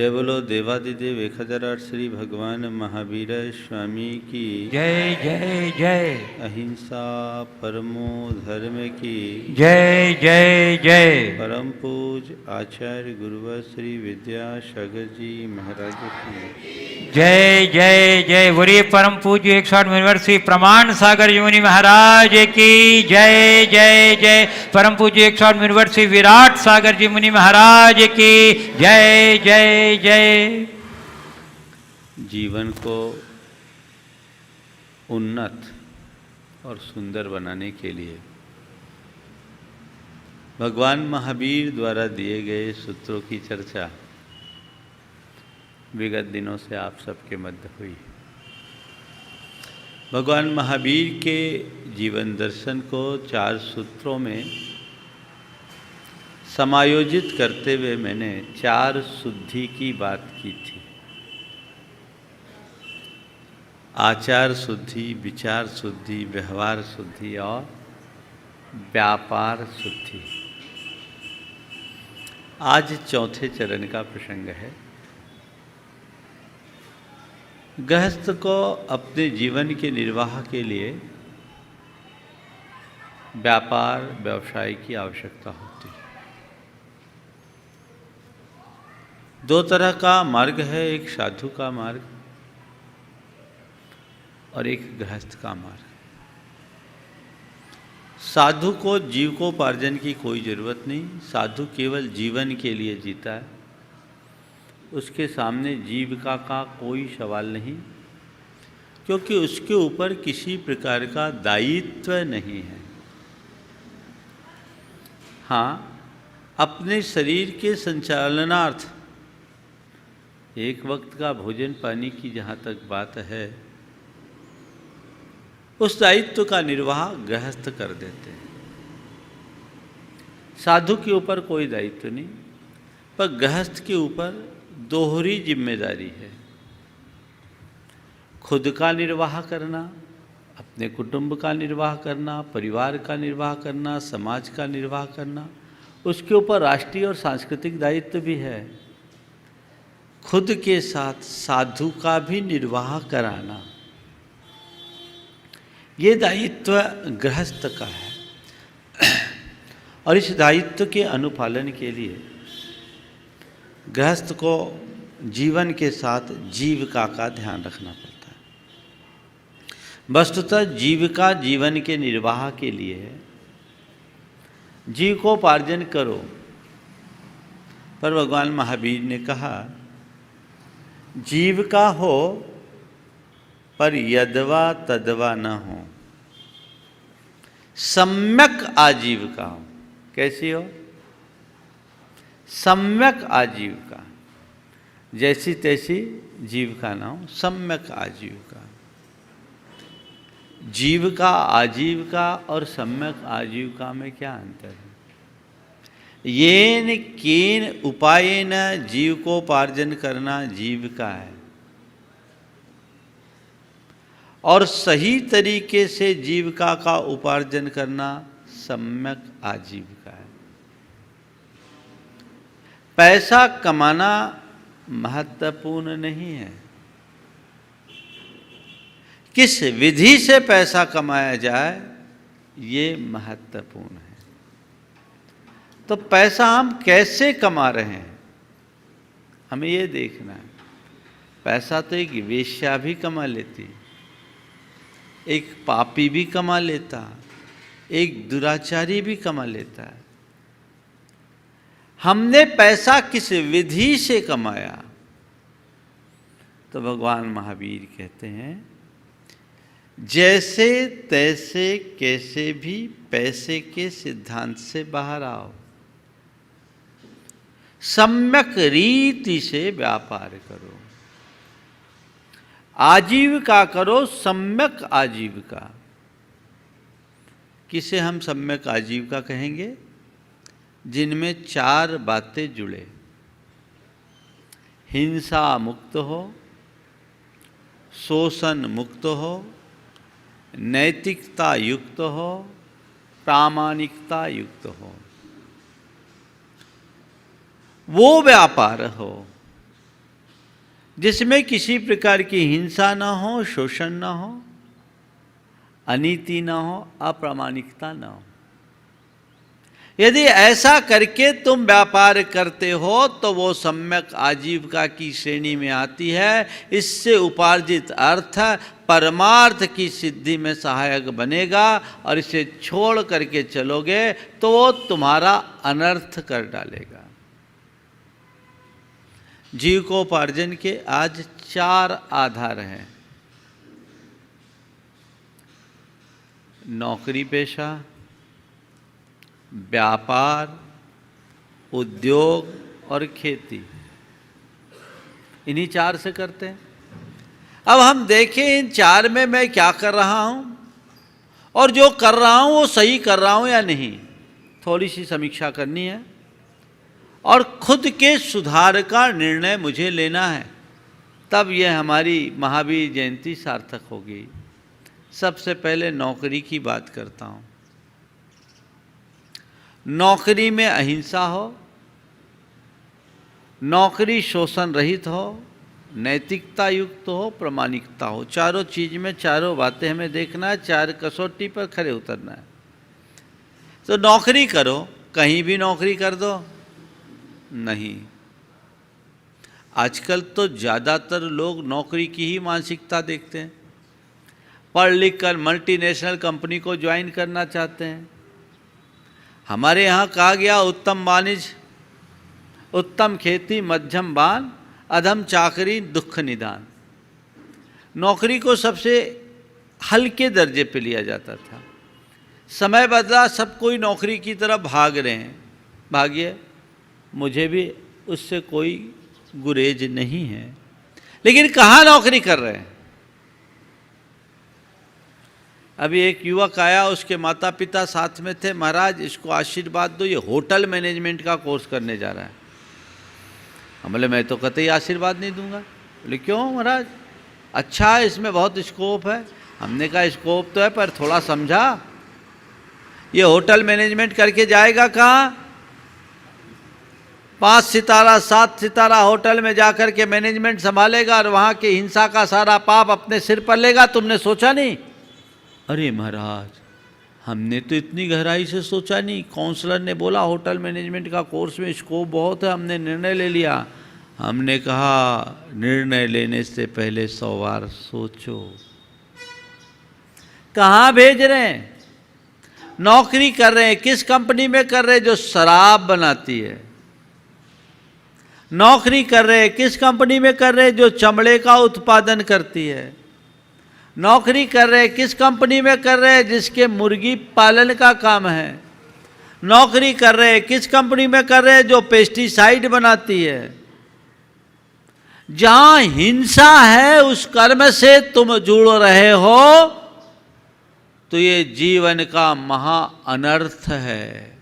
जय बोलो देवादिदेव 1008 श्री भगवान महावीर स्वामी की जय जय जय। अहिंसा परमो धर्म की जय जय जय। परम पूज आचार्य गुरुवर श्री विद्यासागर जी महाराज की जय जय जय। बोलिए परम पूज्य 108 मुनिवर श्री प्रमाण सागर जी मुनि महाराज की जय जय जय। परम पूज्य 108 मुनिवर श्री विराट सागर जी मुनि महाराज की जय जय जय। जीवन को उन्नत और सुंदर बनाने के लिए भगवान महावीर द्वारा दिए गए सूत्रों की चर्चा विगत दिनों से आप सबके मध्य हुई। भगवान महावीर के जीवन दर्शन को 4 सूत्रों में समायोजित करते हुए मैंने 4 शुद्धि की बात की थी। आचार शुद्धि, विचार शुद्धि, व्यवहार शुद्धि और व्यापार शुद्धि। आज चौथे चरण का प्रसंग है। गृहस्थ को अपने जीवन के निर्वाह के लिए व्यापार व्यवसाय की आवश्यकता होती है। 2 तरह का मार्ग है, एक साधु का मार्ग और एक गृहस्थ का मार्ग। साधु को जीविकोपार्जन की कोई ज़रूरत नहीं। साधु केवल जीवन के लिए जीता है। उसके सामने जीविका का कोई सवाल नहीं, क्योंकि उसके ऊपर किसी प्रकार का दायित्व नहीं है। हाँ, अपने शरीर के संचालनार्थ एक वक्त का भोजन पानी की जहाँ तक बात है, उस दायित्व का निर्वाह गृहस्थ कर देते हैं। साधु के ऊपर कोई दायित्व नहीं, पर गृहस्थ के ऊपर दोहरी जिम्मेदारी है। खुद का निर्वाह करना, अपने कुटुंब का निर्वाह करना, परिवार का निर्वाह करना, समाज का निर्वाह करना। उसके ऊपर राष्ट्रीय और सांस्कृतिक दायित्व भी है। खुद के साथ साधु का भी निर्वाह कराना, ये दायित्व गृहस्थ का है। और इस दायित्व के अनुपालन के लिए गृहस्थ को जीवन के साथ जीविका का ध्यान रखना पड़ता है। वस्तुतः जीविका जीवन के निर्वाह के लिए है। जीविकोपार्जन करो, पर भगवान महावीर ने कहा जीविका हो पर यदवा तदवा न हो, सम्यक आजीविका हो। कैसी हो? सम्यक आजीविका, जैसी तैसी जीविका ना हो, सम्यक आजीविका। जीविका, आजीविका और सम्यक आजीविका में क्या अंतर है? येन केन उपायेन जीविकोपार्जन करना जीविका है, और सही तरीके से जीविका का उपार्जन करना सम्यक आजीविका है। पैसा कमाना महत्वपूर्ण नहीं है, किस विधि से पैसा कमाया जाए ये महत्वपूर्ण है। तो पैसा हम कैसे कमा रहे हैं, हमें ये देखना है। पैसा तो एक वेश्या भी कमा लेती, एक पापी भी कमा लेता, एक दुराचारी भी कमा लेता है। हमने पैसा किस विधि से कमाया? तो भगवान महावीर कहते हैं जैसे तैसे कैसे भी पैसे के सिद्धांत से बाहर आओ, सम्यक रीति से व्यापार करो, आजीविका करो, सम्यक आजीविका। किसे हम सम्यक आजीविका कहेंगे? जिनमें 4 बातें जुड़े। हिंसा मुक्त हो, शोषण मुक्त हो, नैतिकता युक्त हो, प्रामाणिकता युक्त हो। वो व्यापार हो जिसमें किसी प्रकार की हिंसा ना हो, शोषण ना हो, अनीति ना हो, अप्रामाणिकता ना हो। यदि ऐसा करके तुम व्यापार करते हो तो वो सम्यक आजीविका की श्रेणी में आती है। इससे उपार्जित अर्थ परमार्थ की सिद्धि में सहायक बनेगा, और इसे छोड़ करके चलोगे तो वो तुम्हारा अनर्थ कर डालेगा। जीविकोपार्जन के आज 4 आधार हैं: नौकरी पेशा, व्यापार, उद्योग और खेती। इन्हीं 4 से करते हैं। अब हम देखें इन 4 में मैं क्या कर रहा हूं, और जो कर रहा हूं वो सही कर रहा हूं या नहीं, थोड़ी सी समीक्षा करनी है, और खुद के सुधार का निर्णय मुझे लेना है। तब यह हमारी महावीर जयंती सार्थक होगी। सबसे पहले नौकरी की बात करता हूं। नौकरी में अहिंसा हो, नौकरी शोषण रहित हो, नैतिकता युक्त हो, प्रामाणिकता हो। चारों चीज में चारों बातें हमें देखना है, 4 कसौटी पर खरे उतरना है। तो नौकरी करो, कहीं भी नौकरी कर दो नहीं। आजकल तो ज़्यादातर लोग नौकरी की ही मानसिकता देखते हैं। पढ़ लिख कर मल्टीनेशनल कंपनी को ज्वाइन करना चाहते हैं। हमारे यहाँ कहा गया उत्तम वाणिज्य, उत्तम खेती, मध्यम बान, अधम चाकरी, दुख निदान। नौकरी को सबसे हल्के दर्जे पे लिया जाता था। समय बदला, सब कोई नौकरी की तरफ भाग रहे हैं। भागिए, मुझे भी उससे कोई गुरेज नहीं है, लेकिन कहाँ नौकरी कर रहे हैं। अभी एक युवक आया, उसके माता पिता साथ में थे। महाराज इसको आशीर्वाद दो, ये होटल मैनेजमेंट का कोर्स करने जा रहा है। हम बोले मैं तो कतई आशीर्वाद नहीं दूंगा। बोले क्यों महाराज? अच्छा है, इसमें बहुत स्कोप है। हमने कहा स्कोप तो है, पर थोड़ा समझा, ये होटल मैनेजमेंट करके जाएगा कहाँ? 5 सितारा 7 सितारा होटल में जाकर के मैनेजमेंट संभालेगा, और वहाँ के हिंसा का सारा पाप अपने सिर पर लेगा। तुमने सोचा नहीं? अरे महाराज, हमने तो इतनी गहराई से सोचा नहीं। काउंसलर ने बोला होटल मैनेजमेंट का कोर्स में स्कोप बहुत है, हमने निर्णय ले लिया। हमने कहा निर्णय लेने से पहले 100 बार सोचो। कहाँ भेज रहे हैं? नौकरी कर रहे हैं, किस कंपनी में कर रहे हैं? जो शराब बनाती है। नौकरी कर रहे हैं, किस कंपनी में कर रहे हैं? जो चमड़े का उत्पादन करती है। नौकरी कर रहे हैं, किस कंपनी में कर रहे हैं? जिसके मुर्गी पालन का काम है। नौकरी कर रहे हैं, किस कंपनी में कर रहे हैं? जो पेस्टिसाइड बनाती है। जहां हिंसा है उस कर्म से तुम जुड़ रहे हो तो ये जीवन का महा अनर्थ है।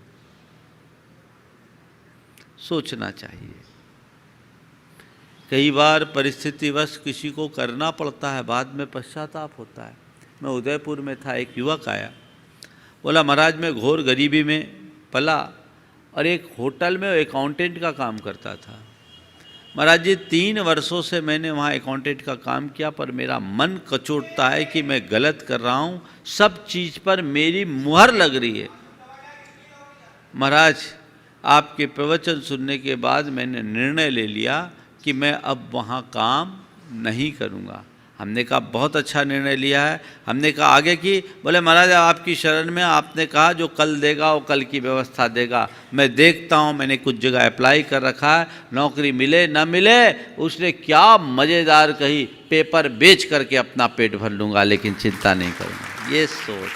सोचना चाहिए। कई बार परिस्थितिवश किसी को करना पड़ता है, बाद में पश्चाताप होता है। मैं उदयपुर में था, एक युवक आया, बोला महाराज मैं घोर गरीबी में पला और एक होटल में अकाउंटेंट का काम करता था। महाराज जी 3 वर्षों से मैंने वहाँ अकाउंटेंट का काम किया, पर मेरा मन कचोटता है कि मैं गलत कर रहा हूँ, सब चीज़ पर मेरी मुहर लग रही है। महाराज आपके प्रवचन सुनने के बाद मैंने निर्णय ले लिया कि मैं अब वहाँ काम नहीं करूँगा। हमने कहा बहुत अच्छा निर्णय लिया है। हमने कहा आगे की? बोले महाराज आपकी शरण में, आपने कहा जो कल देगा वो कल की व्यवस्था देगा। मैं देखता हूँ, मैंने कुछ जगह अप्लाई कर रखा है, नौकरी मिले ना मिले। उसने क्या मज़ेदार कही, पेपर बेच करके अपना पेट भर लूँगा, लेकिन चिंता नहीं करूँगा। ये सोच।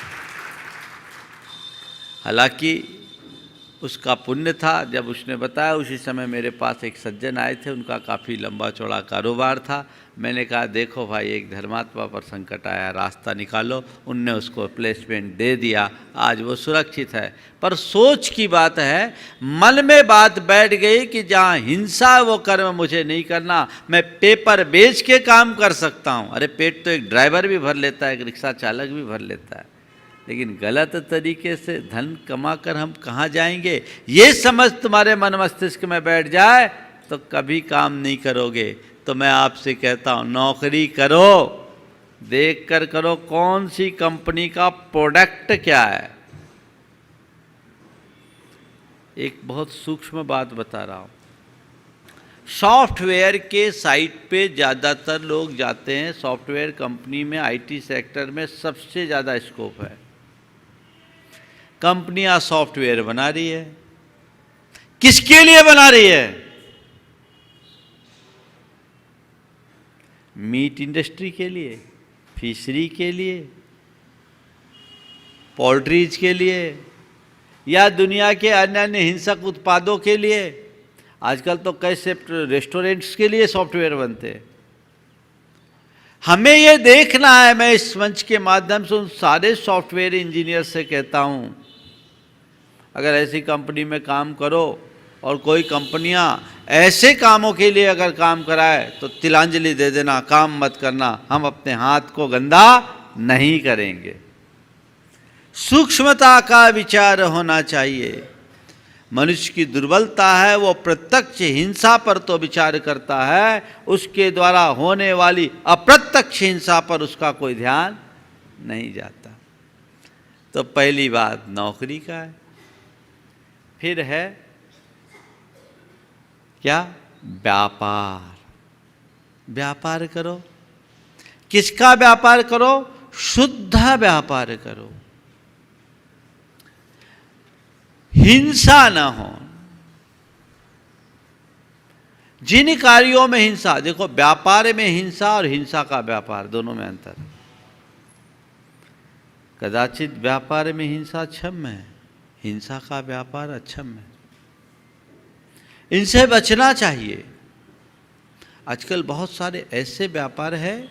हालांकि उसका पुण्य था, जब उसने बताया उसी समय मेरे पास एक सज्जन आए थे, उनका काफ़ी लंबा चौड़ा कारोबार था। मैंने कहा देखो भाई, एक धर्मात्मा पर संकट आया, रास्ता निकालो। उनने उसको प्लेसमेंट दे दिया, आज वो सुरक्षित है। पर सोच की बात है, मन में बात बैठ गई कि जहाँ हिंसा वो कर्म मुझे नहीं करना, मैं पेपर बेच के काम कर सकता हूँ। अरे पेट तो एक ड्राइवर भी भर लेता है, एक रिक्शा चालक भी भर लेता है, लेकिन गलत तरीके से धन कमाकर हम कहाँ जाएंगे? ये समझ तुम्हारे मन मस्तिष्क में बैठ जाए तो कभी काम नहीं करोगे। तो मैं आपसे कहता हूँ नौकरी करो, देख कर करो कौन सी कंपनी का प्रोडक्ट क्या है। एक बहुत सूक्ष्म बात बता रहा हूँ, सॉफ्टवेयर के साइट पे ज़्यादातर लोग जाते हैं। सॉफ्टवेयर कंपनी में, आईटी सेक्टर में सबसे ज़्यादा स्कोप है। कंपनियां सॉफ्टवेयर बना रही है, किसके लिए बना रही है? मीट इंडस्ट्री के लिए, फिशरी के लिए, पोल्ट्रीज के लिए, या दुनिया के अन्य अन्य हिंसक उत्पादों के लिए। आजकल तो कैसे रेस्टोरेंट्स के लिए सॉफ्टवेयर बनते हैं। हमें ये देखना है। मैं इस मंच के माध्यम से उन सारे सॉफ्टवेयर इंजीनियर से कहता हूं, अगर ऐसी कंपनी में काम करो और कोई कंपनियां ऐसे कामों के लिए अगर काम कराए तो तिलांजलि दे देना, काम मत करना, हम अपने हाथ को गंदा नहीं करेंगे। सूक्ष्मता का विचार होना चाहिए। मनुष्य की दुर्बलता है, वो प्रत्यक्ष हिंसा पर तो विचार करता है, उसके द्वारा होने वाली अप्रत्यक्ष हिंसा पर उसका कोई ध्यान नहीं जाता। तो पहली बात नौकरी का है। फिर है क्या? व्यापार। व्यापार करो। किसका व्यापार करो? शुद्ध व्यापार करो, हिंसा न हो। जिन कार्यों में हिंसा, देखो व्यापार में हिंसा और हिंसा का व्यापार दोनों में अंतर है। कदाचित व्यापार में हिंसा क्षम्य है, हिंसा का व्यापार अक्षम्य है। इनसे बचना चाहिए। आजकल बहुत सारे ऐसे व्यापार है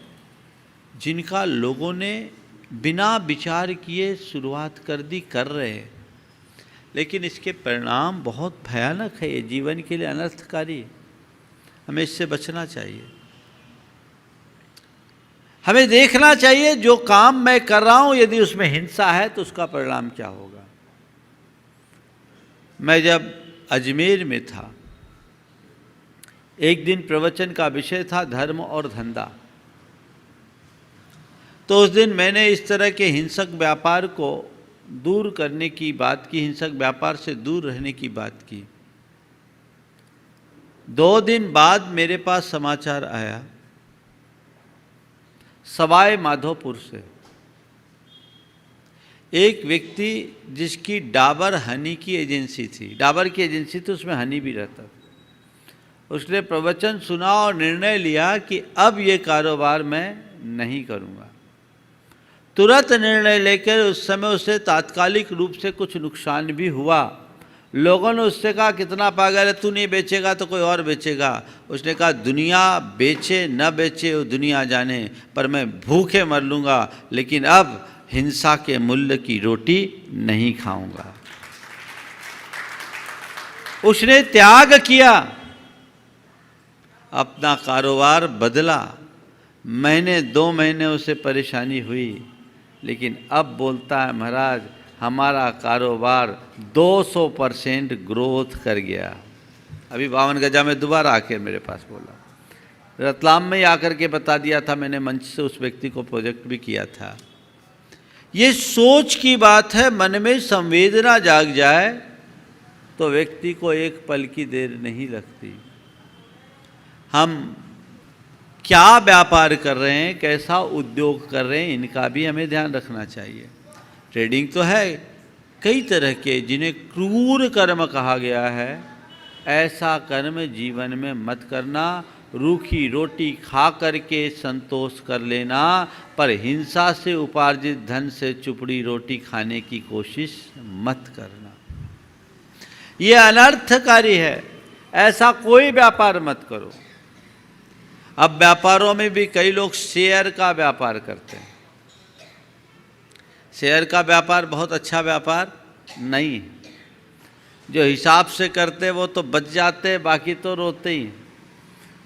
जिनका लोगों ने बिना विचार किए शुरुआत कर रहे हैं, लेकिन इसके परिणाम बहुत भयानक है। ये जीवन के लिए अनर्थकारी है। हमें इससे बचना चाहिए। हमें देखना चाहिए जो काम मैं कर रहा हूं, यदि उसमें हिंसा है तो उसका परिणाम क्या होगा। मैं जब अजमेर में था, एक दिन प्रवचन का विषय था धर्म और धंधा। तो उस दिन मैंने इस तरह के हिंसक व्यापार को दूर करने की बात की, हिंसक व्यापार से दूर रहने की बात की। 2 दिन बाद मेरे पास समाचार आया सवाई माधोपुर से। एक व्यक्ति जिसकी डाबर हनी की एजेंसी थी, डाबर की एजेंसी थी, उसमें हनी भी रहता था, उसने प्रवचन सुना और निर्णय लिया कि अब ये कारोबार मैं नहीं करूँगा। तुरंत निर्णय लेकर उस समय उसे तात्कालिक रूप से कुछ नुकसान भी हुआ। लोगों ने उससे कहा कितना पागल है, तू नहीं बेचेगा तो कोई और बेचेगा। उसने कहा दुनिया बेचे न बेचे वो दुनिया जाने, पर मैं भूखे मर लूँगा, लेकिन अब हिंसा के मूल्य की रोटी नहीं खाऊंगा। उसने त्याग किया, अपना कारोबार बदला। 2 महीने उसे परेशानी हुई, लेकिन अब बोलता है महाराज हमारा कारोबार 200% ग्रोथ कर गया। अभी 52 गजा में दोबारा आकर मेरे पास बोला। रतलाम में ही आकर के बता दिया था, मैंने मंच से उस व्यक्ति को प्रोजेक्ट भी किया था। ये सोच की बात है। मन में संवेदना जाग जाए तो व्यक्ति को एक पल की देर नहीं लगती। हम क्या व्यापार कर रहे हैं, कैसा उद्योग कर रहे हैं, इनका भी हमें ध्यान रखना चाहिए। ट्रेडिंग तो है कई तरह के जिन्हें क्रूर कर्म कहा गया है। ऐसा कर्म जीवन में मत करना। रूखी रोटी खा करके संतोष कर लेना, पर हिंसा से उपार्जित धन से चुपड़ी रोटी खाने की कोशिश मत करना। ये अनर्थकारी है। ऐसा कोई व्यापार मत करो। अब व्यापारों में भी कई लोग शेयर का व्यापार करते हैं। शेयर का व्यापार बहुत अच्छा व्यापार नहीं है। जो हिसाब से करते वो तो बच जाते, बाकी तो रोते ही।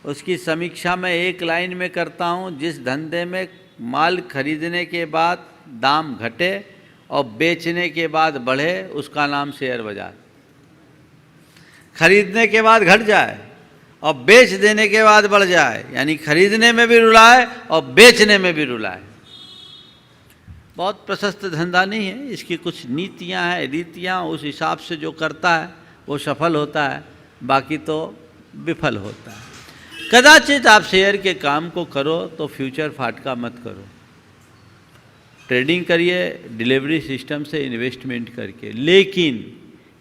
उसकी समीक्षा मैं एक लाइन में करता हूँ, जिस धंधे में माल खरीदने के बाद दाम घटे और बेचने के बाद बढ़े, उसका नाम शेयर बाजार। खरीदने के बाद घट जाए और बेच देने के बाद बढ़ जाए, यानी खरीदने में भी रुलाए और बेचने में भी रुलाए। बहुत प्रशस्त धंधा नहीं है, इसकी कुछ नीतियां हैं, रीतियां, उस हिसाब से जो करता है वो सफल होता है, बाकी तो विफल होता है। कदाचित आप शेयर के काम को करो तो फ्यूचर फाटका मत करो, ट्रेडिंग करिए डिलीवरी सिस्टम से इन्वेस्टमेंट करके, लेकिन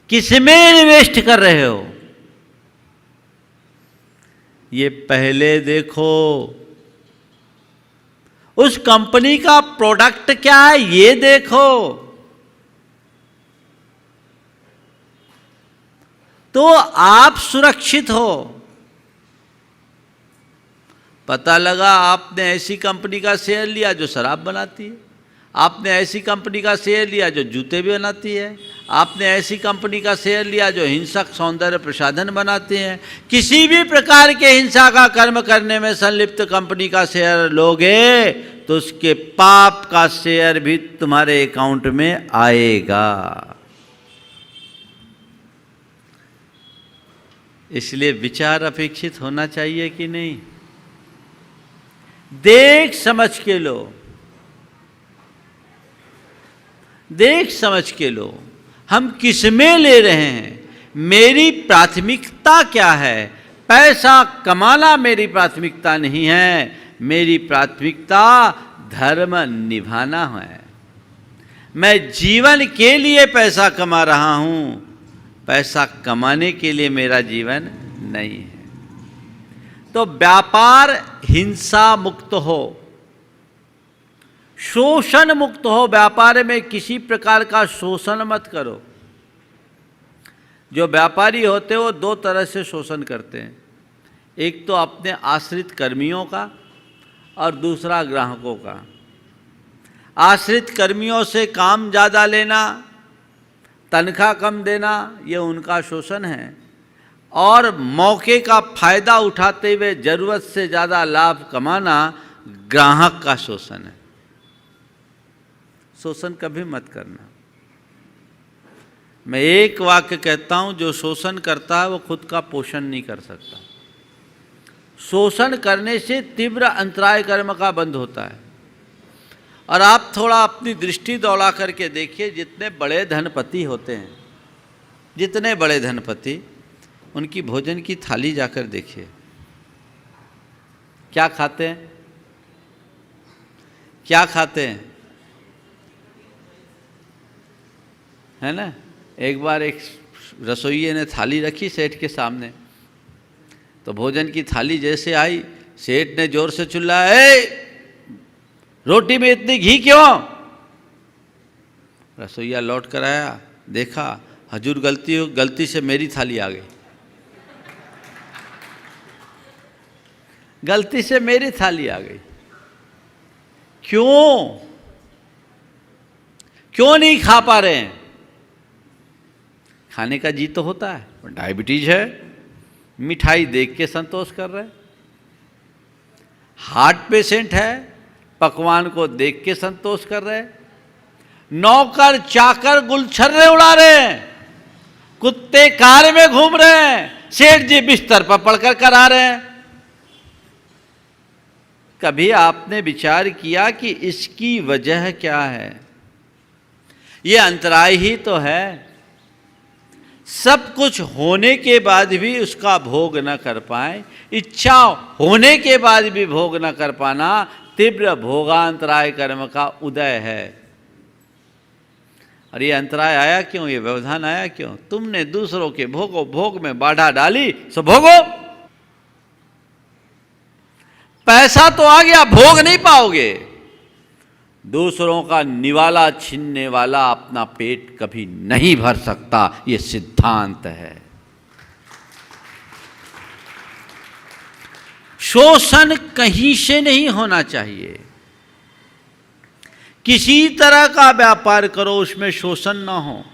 किसमें इन्वेस्ट कर रहे हो ये पहले देखो। उस कंपनी का प्रोडक्ट क्या है ये देखो, तो आप सुरक्षित हो। पता लगा आपने ऐसी कंपनी का शेयर लिया जो शराब बनाती है, आपने ऐसी कंपनी का शेयर लिया जो जूते भी बनाती है, आपने ऐसी कंपनी का शेयर लिया जो हिंसक सौंदर्य प्रसाधन बनाते हैं, किसी भी प्रकार के हिंसा का कर्म करने में संलिप्त कंपनी का शेयर लोगे तो उसके पाप का शेयर भी तुम्हारे अकाउंट में आएगा। इसलिए विचार अपेक्षित होना चाहिए कि नहीं, देख समझ के लो, देख समझ के लो हम किसमें ले रहे हैं, मेरी प्राथमिकता क्या है। पैसा कमाना मेरी प्राथमिकता नहीं है, मेरी प्राथमिकता धर्म निभाना है। मैं जीवन के लिए पैसा कमा रहा हूं, पैसा कमाने के लिए मेरा जीवन नहीं है। तो व्यापार हिंसा मुक्त हो, शोषण मुक्त हो। व्यापार में किसी प्रकार का शोषण मत करो। जो व्यापारी होते हैं वो दो तरह से शोषण करते हैं, एक तो अपने आश्रित कर्मियों का और दूसरा ग्राहकों का। आश्रित कर्मियों से काम ज़्यादा लेना, तनख्वाह कम देना, ये उनका शोषण है, और मौके का फायदा उठाते हुए जरूरत से ज़्यादा लाभ कमाना ग्राहक का शोषण है। शोषण कभी मत करना। मैं एक वाक्य कहता हूं, जो शोषण करता है वो खुद का पोषण नहीं कर सकता। शोषण करने से तीव्र अंतराय कर्म का बंध होता है। और आप थोड़ा अपनी दृष्टि दौड़ा करके देखिए, जितने बड़े धनपति होते हैं, जितने बड़े धनपति, उनकी भोजन की थाली जाकर देखिए, क्या खाते हैं, क्या खाते हैं, है ना। एक बार एक रसोइये ने थाली रखी सेठ के सामने, तो भोजन की थाली जैसे आई, सेठ ने जोर से चिल्लाया, ए रोटी में इतनी घी क्यों। रसोइया लौट कर आया, देखा हजूर गलती से मेरी थाली आ गई, गलती से मेरी थाली आ गई। क्यों नहीं खा पा रहे हैं। खाने का जी तो होता है, डायबिटीज है, मिठाई देख के संतोष कर रहे हैं। हार्ट पेशेंट है, पकवान को देख के संतोष कर रहे हैं। नौकर चाकर गुलछर्रे उड़ा रहे हैं, कुत्ते कार में घूम रहे हैं, सेठ जी बिस्तर पर पड़कर करा रहे हैं। कभी आपने विचार किया कि इसकी वजह क्या है। ये अंतराय ही तो है। सब कुछ होने के बाद भी उसका भोग न कर पाए, इच्छा होने के बाद भी भोग न कर पाना तीव्र भोगांतराय कर्म का उदय है। और ये अंतराय आया क्यों, ये व्यवधान आया क्यों। तुमने दूसरों के भोग में बाधा डाली, सो भोगो। पैसा तो आ गया, भोग नहीं पाओगे। दूसरों का निवाला छीनने वाला अपना पेट कभी नहीं भर सकता, ये सिद्धांत है। शोषण कहीं से नहीं होना चाहिए। किसी तरह का व्यापार करो, उसमें शोषण ना हो,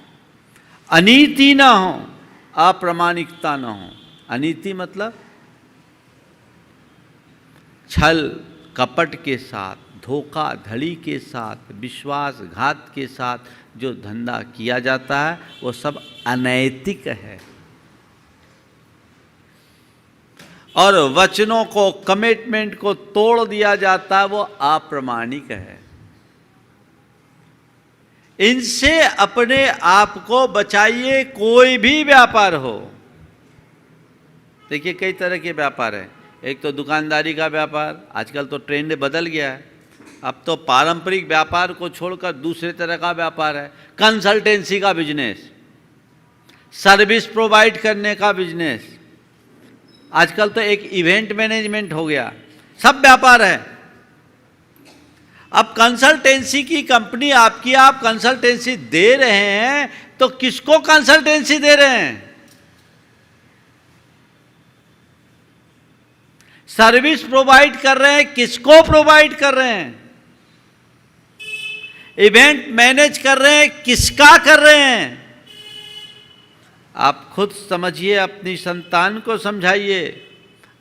अनीति ना हो, अप्रामाणिकता ना हो। अनीति मतलब छल कपट के साथ, धोखाधड़ी के साथ, विश्वासघात के साथ जो धंधा किया जाता है वो सब अनैतिक है। और वचनों को, कमिटमेंट को तोड़ दिया जाता है, वो अप्रामाणिक है। इनसे अपने आप को बचाइए। कोई भी व्यापार हो, देखिए कई तरह के व्यापार हैं। एक तो दुकानदारी का व्यापार, आजकल तो ट्रेंड बदल गया है। अब तो पारंपरिक व्यापार को छोड़कर दूसरे तरह का व्यापार है। कंसल्टेंसी का बिजनेस, सर्विस प्रोवाइड करने का बिजनेस, आजकल तो एक इवेंट मैनेजमेंट हो गया, सब व्यापार है। अब कंसल्टेंसी की कंपनी आपकी, आप कंसल्टेंसी दे रहे हैं तो किसको कंसल्टेंसी दे रहे हैं? सर्विस प्रोवाइड कर रहे हैं, किसको प्रोवाइड कर रहे हैं? इवेंट मैनेज कर रहे हैं, किसका कर रहे हैं? आप खुद समझिए, अपनी संतान को समझाइए।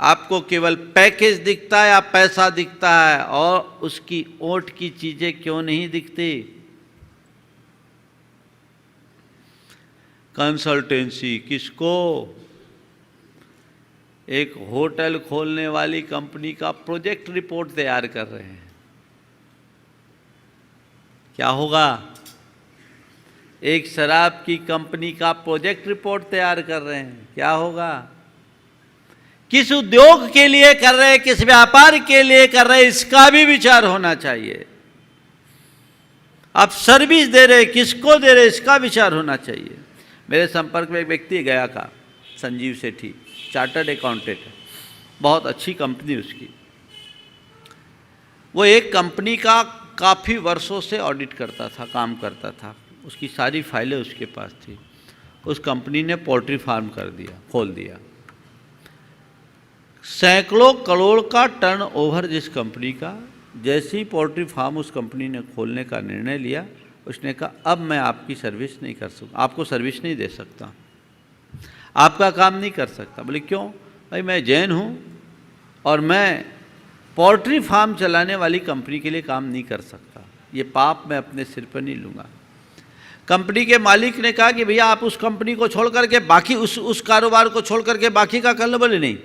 आपको केवल पैकेज दिखता है या पैसा दिखता है, और उसकी ओट की चीजें क्यों नहीं दिखती? कंसल्टेंसी किसको? एक होटल खोलने वाली कंपनी का प्रोजेक्ट रिपोर्ट तैयार कर रहे हैं, क्या होगा? एक शराब की कंपनी का प्रोजेक्ट रिपोर्ट तैयार कर रहे हैं, क्या होगा? किस उद्योग के लिए कर रहे हैं, किस व्यापार के लिए कर रहे हैं, इसका भी विचार होना चाहिए। आप सर्विस दे रहे, किसको दे रहे, इसका विचार होना चाहिए। मेरे संपर्क में एक व्यक्ति गया का, संजीव सेठी, चार्टर्ड अकाउंटेंट है, बहुत अच्छी कंपनी उसकी। वो एक कंपनी का काफ़ी वर्षों से ऑडिट करता था, काम करता था, उसकी सारी फाइलें उसके पास थी। उस कंपनी ने पोल्ट्री फार्म कर दिया, खोल दिया। सैकड़ों करोड़ का टर्नओवर जिस कंपनी का, जैसे ही पोल्ट्री फार्म उस कंपनी ने खोलने का निर्णय लिया, उसने कहा अब मैं आपकी सर्विस नहीं कर सकता, आपको सर्विस नहीं दे सकता, आपका काम नहीं कर सकता। बोले क्यों? भाई मैं जैन हूँ और मैं पोल्ट्री फार्म चलाने वाली कंपनी के लिए काम नहीं कर सकता, ये पाप मैं अपने सिर पर नहीं लूँगा। कंपनी के मालिक ने कहा कि भैया आप उस कंपनी को छोड़ करके बाकी उस कारोबार को छोड़ करके बाकी का कर लो। बोले नहीं,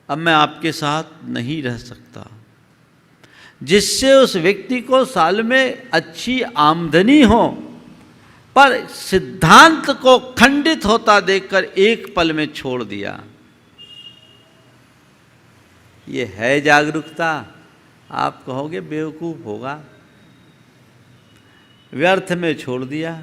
अब मैं आपके साथ नहीं रह सकता। जिससे उस व्यक्ति को साल में अच्छी आमदनी हो, पर सिद्धांत को खंडित होता देखकर एक पल में छोड़ दिया। ये है जागरूकता? आप कहोगे बेवकूफ होगा, व्यर्थ में छोड़ दिया।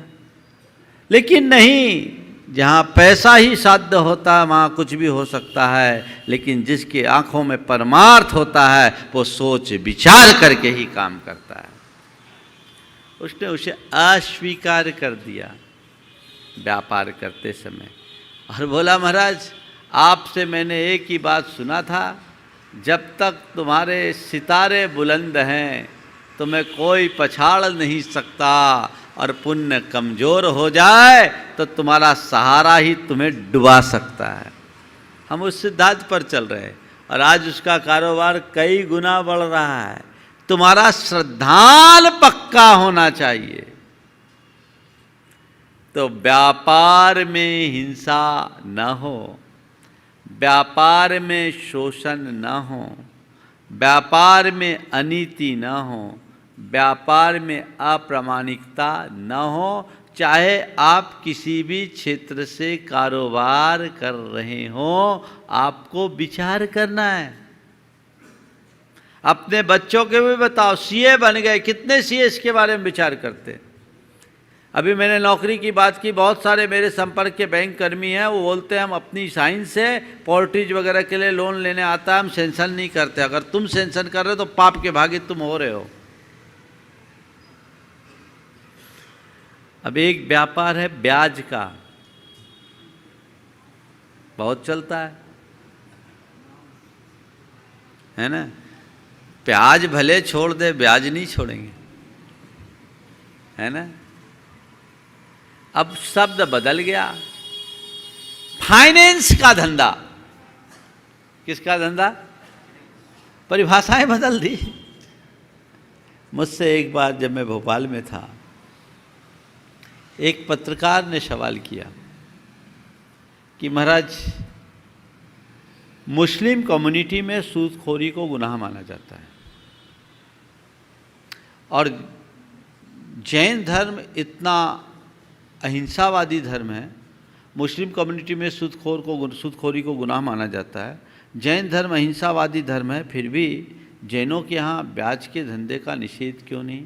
लेकिन नहीं, जहाँ पैसा ही साध्य होता है वहाँ कुछ भी हो सकता है, लेकिन जिसके आंखों में परमार्थ होता है वो सोच विचार करके ही काम करता है। उसने उसे अस्वीकार कर दिया व्यापार करते समय, और बोला महाराज आपसे मैंने एक ही बात सुना था, जब तक तुम्हारे सितारे बुलंद हैं तुम्हें कोई पछाड़ नहीं सकता, और पुण्य कमज़ोर हो जाए तो तुम्हारा सहारा ही तुम्हें डुबा सकता है। हम उस सिद्धांत पर चल रहे हैं और आज उसका कारोबार कई गुना बढ़ रहा है। तुम्हारा श्रद्धान पक्का होना चाहिए। तो व्यापार में हिंसा न हो, व्यापार में शोषण न हो, व्यापार में अनीति न हो, व्यापार में अप्रामाणिकता न हो। चाहे आप किसी भी क्षेत्र से कारोबार कर रहे हो, आपको विचार करना है। अपने बच्चों के भी बताओ, सीए बन गए, कितने सीए इसके बारे में विचार करते? अभी मैंने नौकरी की बात की, बहुत सारे मेरे संपर्क के बैंक कर्मी हैं, वो बोलते हैं हम अपनी साइन से पोल्ट्रीज वगैरह के लिए लोन लेने आता है, हम सेंशन नहीं करते। अगर तुम सेंशन कर रहे हो तो पाप के भागी तुम हो रहे हो। अब एक व्यापार है ब्याज का, बहुत चलता है ना? प्याज भले छोड़ दे, ब्याज नहीं छोड़ेंगे, है ना? अब शब्द बदल गया, फाइनेंस का धंधा। किसका धंधा? परिभाषाएं बदल दी। मुझसे एक बार जब मैं भोपाल में था, एक पत्रकार ने सवाल किया कि महाराज मुस्लिम कम्युनिटी में सूदखोरी को गुनाह माना जाता है और जैन धर्म इतना अहिंसावादी धर्म है। मुस्लिम कम्युनिटी में सूदखोरी को गुनाह माना जाता है। जैन धर्म अहिंसावादी धर्म है, फिर भी जैनों के यहाँ ब्याज के धंधे का निषेध क्यों नहीं,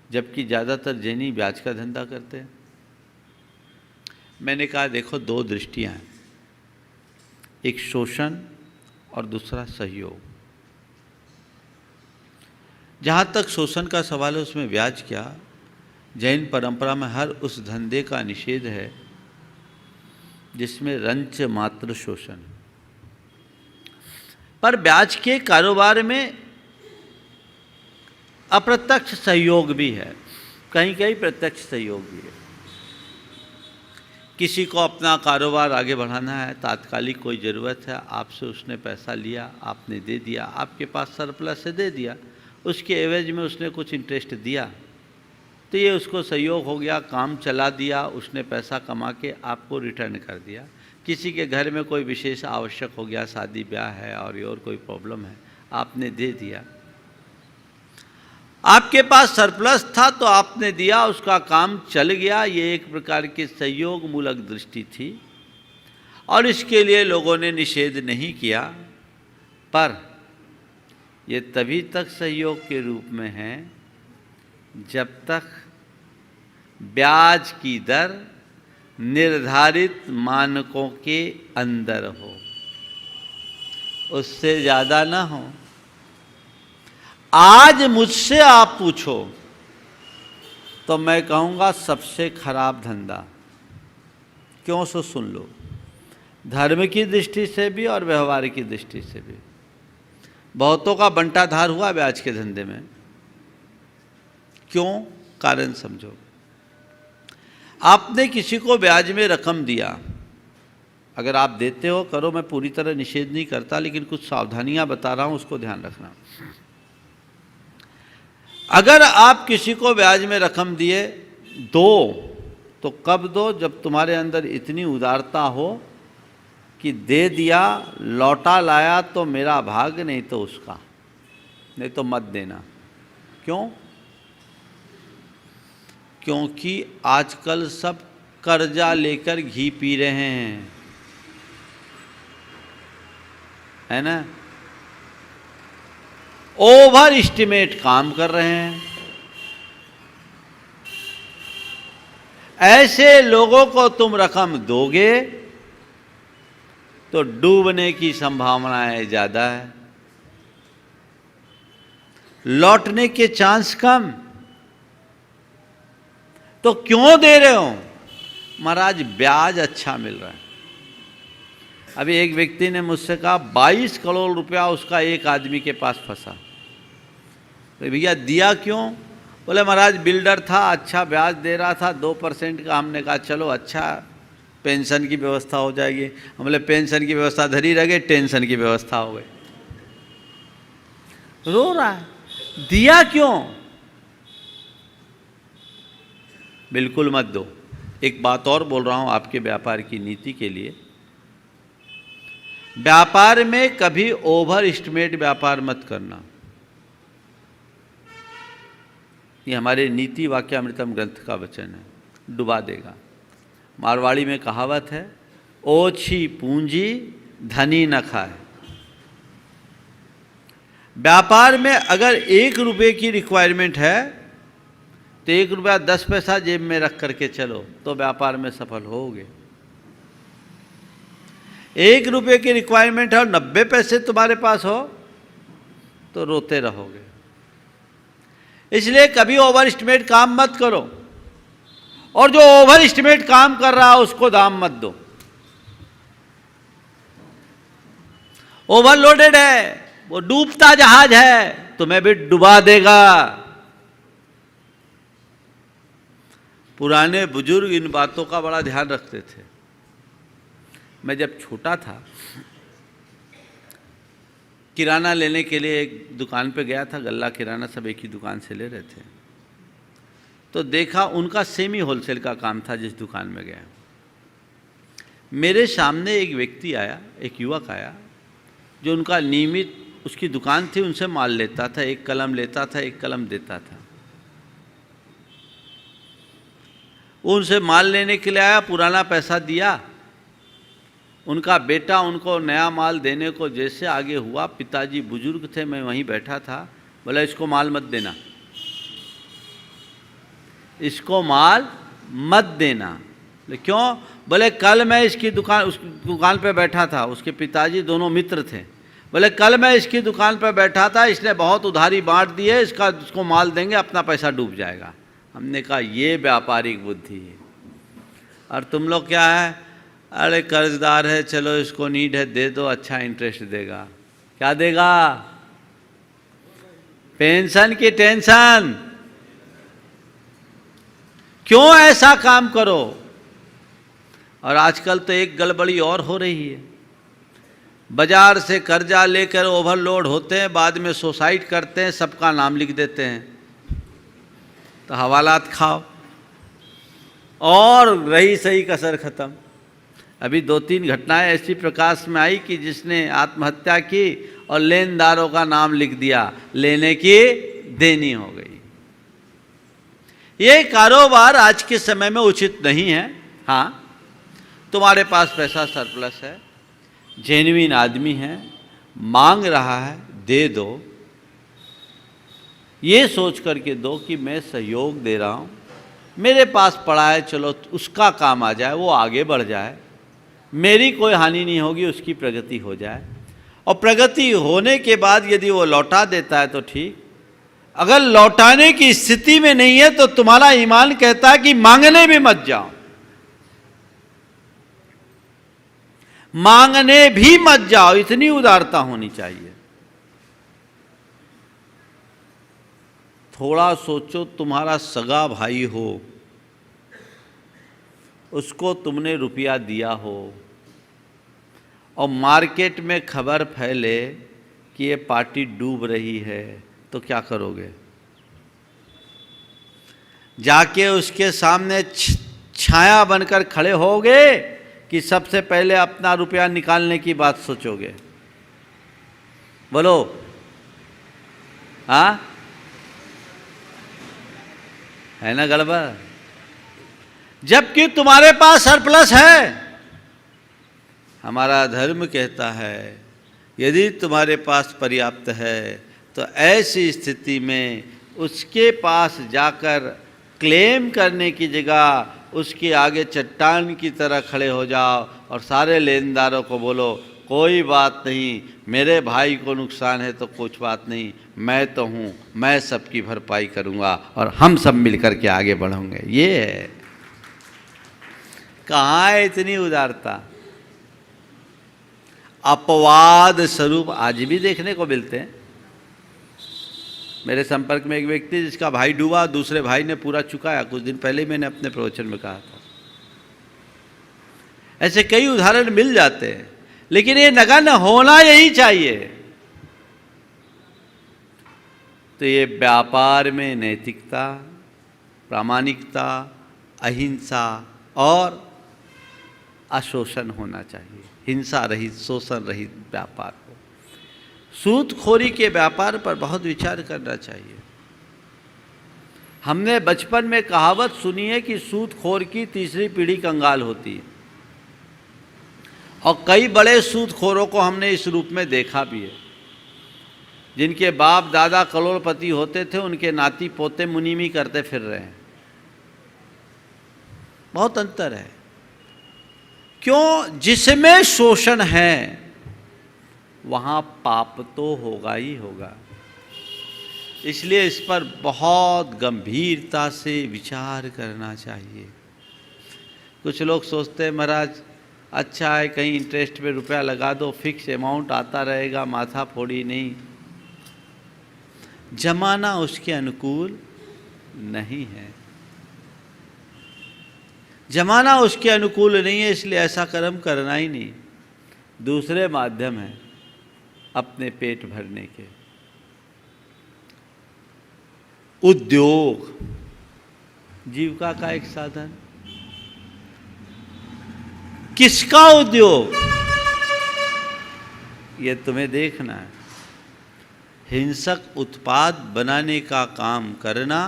जबकि ज़्यादातर जैनी ब्याज का धंधा करते हैं। मैंने कहा देखो, दो दृष्टियाँ हैं, एक शोषण और दूसरा सहयोग। जहाँ तक शोषण का सवाल है उसमें ब्याज क्या, जैन परंपरा में हर उस धंधे का निषेध है जिसमें रंच मात्र शोषण। पर ब्याज के कारोबार में अप्रत्यक्ष सहयोग भी है, कहीं कहीं प्रत्यक्ष सहयोग भी है। किसी को अपना कारोबार आगे बढ़ाना है, तात्कालिक कोई ज़रूरत है, आपसे उसने पैसा लिया, आपने दे दिया, आपके पास सरप्लस से दे दिया, उसके एवज में उसने कुछ इंटरेस्ट दिया, तो ये उसको सहयोग हो गया, काम चला दिया, उसने पैसा कमा के आपको रिटर्न कर दिया। किसी के घर में कोई विशेष आवश्यक हो गया, शादी ब्याह है और कोई प्रॉब्लम है, आपने दे दिया, आपके पास सरप्लस था तो आपने दिया, उसका काम चल गया। ये एक प्रकार की सहयोग मूलक दृष्टि थी और इसके लिए लोगों ने निषेध नहीं किया। पर ये तभी तक सहयोग के रूप में है जब तक ब्याज की दर निर्धारित मानकों के अंदर हो, उससे ज़्यादा ना हो। आज मुझसे आप पूछो तो मैं कहूँगा सबसे खराब धंधा। क्यों? सो सुन लो, धर्म की दृष्टि से भी और व्यवहार की दृष्टि से भी। बहुतों का बंटाधार हुआ ब्याज के धंधे में। क्यों? कारण समझो। आपने किसी को ब्याज में रकम दिया, अगर आप देते हो करो, मैं पूरी तरह निषेध नहीं करता, लेकिन कुछ सावधानियां बता रहा हूं, उसको ध्यान रखना। अगर आप किसी को ब्याज में रकम दिए, दो तो कब दो? जब तुम्हारे अंदर इतनी उदारता हो कि दे दिया, लौटा लाया तो मेरा भाग, नहीं तो उसका, नहीं तो मत देना। क्यों? क्योंकि आजकल सब कर्जा लेकर घी पी रहे हैं, है ना? ओवर एस्टिमेट काम कर रहे हैं। ऐसे लोगों को तुम रकम दोगे तो डूबने की संभावनाएं ज्यादा है, लौटने के चांस कम। तो क्यों दे रहे हो? महाराज ब्याज अच्छा मिल रहा है। अभी एक व्यक्ति ने मुझसे कहा 22 करोड़ रुपया उसका एक आदमी के पास फंसा। तो भैया दिया क्यों? बोले महाराज बिल्डर था, अच्छा ब्याज दे रहा था 2% का। हमने कहा चलो अच्छा, पेंशन की व्यवस्था हो जाएगी। हम बोले पेंशन की व्यवस्था धरी रह गए, टेंशन की व्यवस्था हो गई। रो रहा है, दिया क्यों? बिल्कुल मत दो। एक बात और बोल रहा हूं आपके व्यापार की नीति के लिए, व्यापार में कभी ओवर एस्टिमेट व्यापार मत करना। ये हमारे नीति वाक्यामृतम ग्रंथ का वचन है, डुबा देगा। मारवाड़ी में कहावत है, ओछी पूंजी धनी न खाए। व्यापार में अगर 1 रुपये की रिक्वायरमेंट है तो 1 रुपया 10 पैसा जेब में रख करके चलो तो व्यापार में सफल होगे। 1 रुपये की रिक्वायरमेंट है और 90 पैसे तुम्हारे पास हो तो रोते रहोगे। इसलिए कभी ओवर एस्टिमेट काम मत करो, और जो ओवर एस्टिमेट काम कर रहा है उसको दाम मत दो। ओवरलोडेड है, वो डूबता जहाज है, तुम्हें भी डुबा देगा। पुराने बुजुर्ग इन बातों का बड़ा ध्यान रखते थे। मैं जब छोटा था, किराना लेने के लिए एक दुकान पे गया था, गल्ला किराना सब एक ही दुकान से ले रहे थे। तो देखा उनका सेमी होलसेल का काम था। जिस दुकान में गया, मेरे सामने एक व्यक्ति आया, एक युवक आया, जो उनका नियमित उसकी दुकान थी, उनसे माल लेता था, एक कलम लेता था, एक कलम देता था। उनसे माल लेने के लिए आया, पुराना पैसा दिया, उनका बेटा उनको नया माल देने को जैसे आगे हुआ, पिताजी बुजुर्ग थे, मैं वहीं बैठा था, बोला इसको माल मत देना, इसको माल मत देना। बोले क्यों? बोले कल मैं इसकी दुकान, उस दुकान पे बैठा था, उसके पिताजी दोनों मित्र थे। बोले कल मैं इसकी दुकान पे बैठा था, इसने बहुत उधारी बांट दी है, इसको माल देंगे, अपना पैसा डूब जाएगा। हमने कहा ये व्यापारिक बुद्धि है। और तुम लोग क्या है, अरे कर्जदार है, चलो इसको नीड है, दे दो, अच्छा इंटरेस्ट देगा। क्या देगा? पेंशन की टेंशन। क्यों ऐसा काम करो? और आजकल तो एक गड़बड़ी और हो रही है, बाजार से कर्जा लेकर ओवरलोड होते हैं, बाद में सुसाइड करते हैं, सबका नाम लिख देते हैं, तो हवालात खाओ और रही सही कसर खत्म। अभी 2-3 घटनाएं ऐसी प्रकाश में आई कि जिसने आत्महत्या की और लेनदारों का नाम लिख दिया, लेने की देनी हो गई। ये कारोबार आज के समय में उचित नहीं है। हाँ, तुम्हारे पास पैसा सरप्लस है, जेन्युइन आदमी है, मांग रहा है, दे दो, ये सोच करके दो कि मैं सहयोग दे रहा हूँ, मेरे पास पड़ा है, चलो उसका काम आ जाए, वो आगे बढ़ जाए, मेरी कोई हानि नहीं होगी, उसकी प्रगति हो जाए। और प्रगति होने के बाद यदि वो लौटा देता है तो ठीक, अगर लौटाने की स्थिति में नहीं है तो तुम्हारा ईमान कहता है कि मांगने भी मत जाओ, मांगने भी मत जाओ। इतनी उदारता होनी चाहिए। थोड़ा सोचो, तुम्हारा सगा भाई हो, उसको तुमने रुपया दिया हो और मार्केट में खबर फैले कि ये पार्टी डूब रही है, तो क्या करोगे? जाके उसके सामने छाया बनकर खड़े होगे कि सबसे पहले अपना रुपया निकालने की बात सोचोगे? बोलो। हाँ, है ना गड़बड़? जबकि तुम्हारे पास सरप्लस है। हमारा धर्म कहता है यदि तुम्हारे पास पर्याप्त है तो ऐसी स्थिति में उसके पास जाकर क्लेम करने की जगह उसके आगे चट्टान की तरह खड़े हो जाओ और सारे लेनदारों को बोलो कोई बात नहीं, मेरे भाई को नुकसान है तो कुछ बात नहीं, मैं तो हूँ, मैं सबकी भरपाई करूँगा और हम सब मिलकर के आगे बढ़ेंगे। ये है। कहाँ है इतनी उदारता? अपवाद स्वरूप आज भी देखने को मिलते हैं। मेरे संपर्क में एक व्यक्ति जिसका भाई डूबा, दूसरे भाई ने पूरा चुकाया। कुछ दिन पहले मैंने अपने प्रवचन में कहा था। ऐसे कई उदाहरण मिल जाते हैं, लेकिन ये नगण्य होना यही चाहिए। तो ये व्यापार में नैतिकता, प्रामाणिकता, अहिंसा और अशोषण होना चाहिए। हिंसा रहित, शोषण रहित व्यापार हो। सूदखोरी के व्यापार पर बहुत विचार करना चाहिए। हमने बचपन में कहावत सुनी है कि सूदखोर की तीसरी पीढ़ी कंगाल होती है, और कई बड़े सूदखोरों को हमने इस रूप में देखा भी है। जिनके बाप दादा करोड़पति होते थे, उनके नाती पोते मुनीमी करते फिर रहे हैं। बहुत अंतर है। क्यों? जिसमें शोषण है वहाँ पाप तो होगा ही होगा। इसलिए इस पर बहुत गंभीरता से विचार करना चाहिए। कुछ लोग सोचते हैं महाराज अच्छा है, कहीं इंटरेस्ट पे रुपया लगा दो, फिक्स अमाउंट आता रहेगा, माथा फोड़ी नहीं। जमाना उसके अनुकूल नहीं है। जमाना उसके अनुकूल नहीं है, इसलिए ऐसा कर्म करना ही नहीं। दूसरे माध्यम है अपने पेट भरने के। उद्योग जीविका का एक साधन। किसका उद्योग? ये तुम्हें देखना है। हिंसक उत्पाद बनाने का काम करना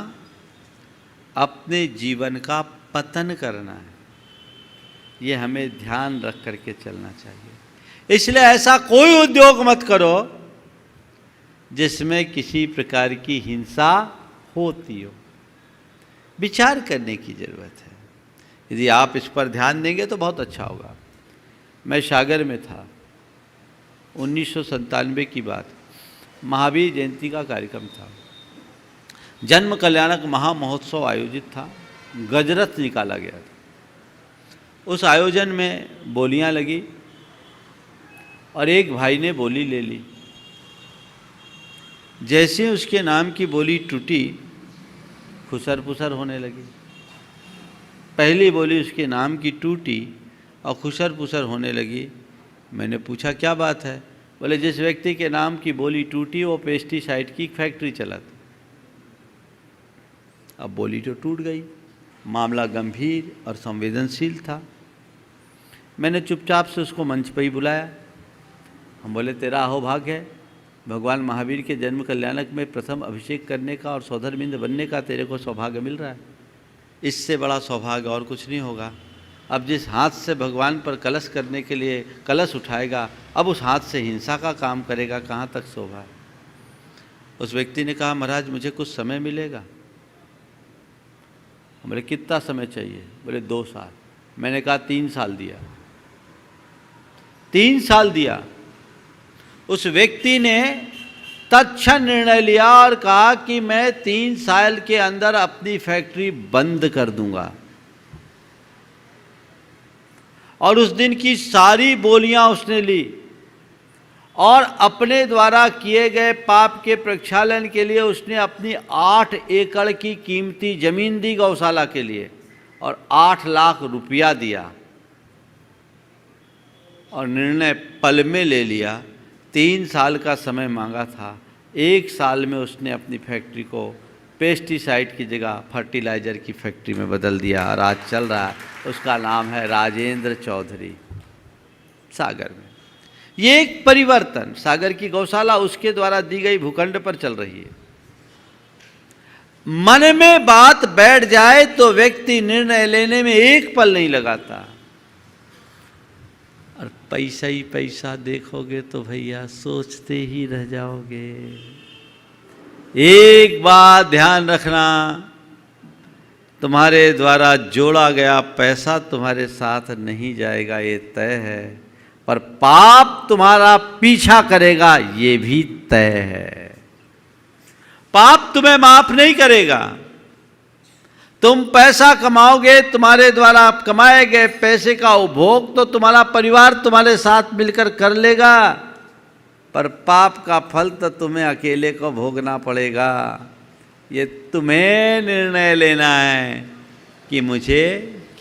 अपने जीवन का पतन करना है, ये हमें ध्यान रख करके चलना चाहिए। इसलिए ऐसा कोई उद्योग मत करो जिसमें किसी प्रकार की हिंसा होती हो। विचार करने की ज़रूरत है। यदि आप इस पर ध्यान देंगे तो बहुत अच्छा होगा। मैं सागर में था, 1997 की बात, महावीर जयंती का कार्यक्रम था, जन्म कल्याणक महामहोत्सव आयोजित था, गजरथ निकाला गया था। उस आयोजन में बोलियां लगी और एक भाई ने बोली ले ली। जैसे उसके नाम की बोली टूटी, खुसर पुसर होने लगी। पहली बोली उसके नाम की टूटी और खुसर पुसर होने लगी। मैंने पूछा क्या बात है? बोले जिस व्यक्ति के नाम की बोली टूटी वो पेस्टिसाइड की फैक्ट्री चलाता। अब बोली तो टूट गई, मामला गंभीर और संवेदनशील था। मैंने चुपचाप से उसको मंच पर ही बुलाया। हम बोले तेरा अहोभाग्य है, भगवान महावीर के जन्म कल्याणक में प्रथम अभिषेक करने का और सौधरबिंद बनने का तेरे को सौभाग्य मिल रहा है। इससे बड़ा सौभाग्य और कुछ नहीं होगा। अब जिस हाथ से भगवान पर कलश करने के लिए कलश उठाएगा, अब उस हाथ से हिंसा का काम करेगा, कहाँ तक शोभा है? उस व्यक्ति ने कहा महाराज मुझे कुछ समय मिलेगा। बोले कितना समय चाहिए? बोले 2 साल। मैंने कहा 3 साल दिया। 3 साल दिया। उस व्यक्ति ने तत्क्षण निर्णय लिया और कहा कि मैं 3 साल के अंदर अपनी फैक्ट्री बंद कर दूंगा। और उस दिन की सारी बोलियां उसने ली और अपने द्वारा किए गए पाप के प्रक्षालन के लिए उसने अपनी 8 एकड़ की कीमती जमीन दी गौशाला के लिए और 8 लाख रुपया दिया और निर्णय पल में ले लिया। 3 साल का समय मांगा था, 1 साल में उसने अपनी फैक्ट्री को पेस्टिसाइड की जगह फर्टिलाइज़र की फैक्ट्री में बदल दिया और आज चल रहा है। उसका नाम है राजेंद्र चौधरी, सागर में। ये एक परिवर्तन, सागर की गौशाला उसके द्वारा दी गई भूखंड पर चल रही है। मन में बात बैठ जाए तो व्यक्ति निर्णय लेने में एक पल नहीं लगाता। और पैसा ही पैसा देखोगे तो भैया सोचते ही रह जाओगे। एक बात ध्यान रखना, तुम्हारे द्वारा जोड़ा गया पैसा तुम्हारे साथ नहीं जाएगा, ये तय है, पर पाप तुम्हारा पीछा करेगा, ये भी तय है। पाप तुम्हें माफ नहीं करेगा। तुम पैसा कमाओगे, तुम्हारे द्वारा कमाए गए पैसे का उपभोग तो तुम्हारा परिवार तुम्हारे साथ मिलकर कर लेगा, पर पाप का फल तो तुम्हें अकेले को भोगना पड़ेगा। ये तुम्हें निर्णय लेना है कि मुझे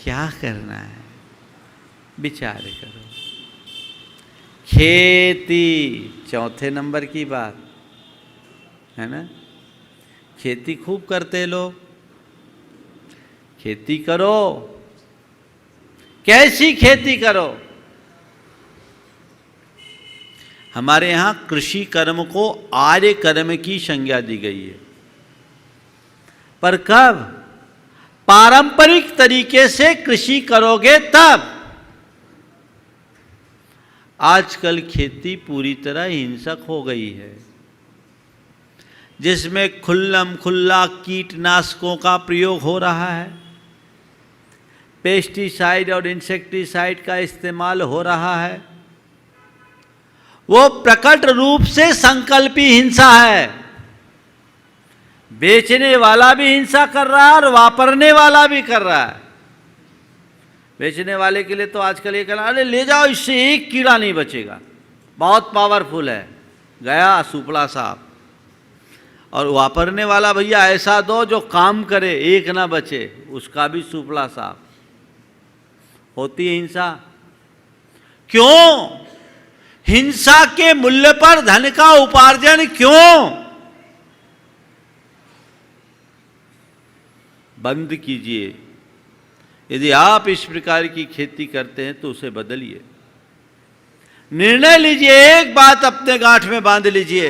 क्या करना है। विचार करो। खेती, चौथे नंबर की बात है ना। खेती खूब करते लोग। खेती करो। कैसी खेती करो? हमारे यहाँ कृषि कर्म को आर्य कर्म की संज्ञा दी गई है, पर कब? पारंपरिक तरीके से कृषि करोगे तब। आजकल खेती पूरी तरह हिंसक हो गई है, जिसमें खुल्लम खुल्ला कीटनाशकों का प्रयोग हो रहा है, पेस्टिसाइड और इंसेक्टिसाइड का इस्तेमाल हो रहा है। वो प्रकट रूप से संकल्पी हिंसा है। बेचने वाला भी हिंसा कर रहा है और वापरने वाला भी कर रहा है। बेचने वाले के लिए तो आजकल ये कहना, अरे ले जाओ, इससे एक कीड़ा नहीं बचेगा, बहुत पावरफुल है, गया सुपड़ा साफ। और वापरने वाला भैया ऐसा दो जो काम करे, एक ना बचे, उसका भी सुपड़ा साफ। होती है हिंसा। क्यों? हिंसा के मूल्य पर धन का उपार्जन क्यों? बंद कीजिए। यदि आप इस प्रकार की खेती करते हैं तो उसे बदलिए। निर्णय लीजिए, एक बात अपने गांठ में बांध लीजिए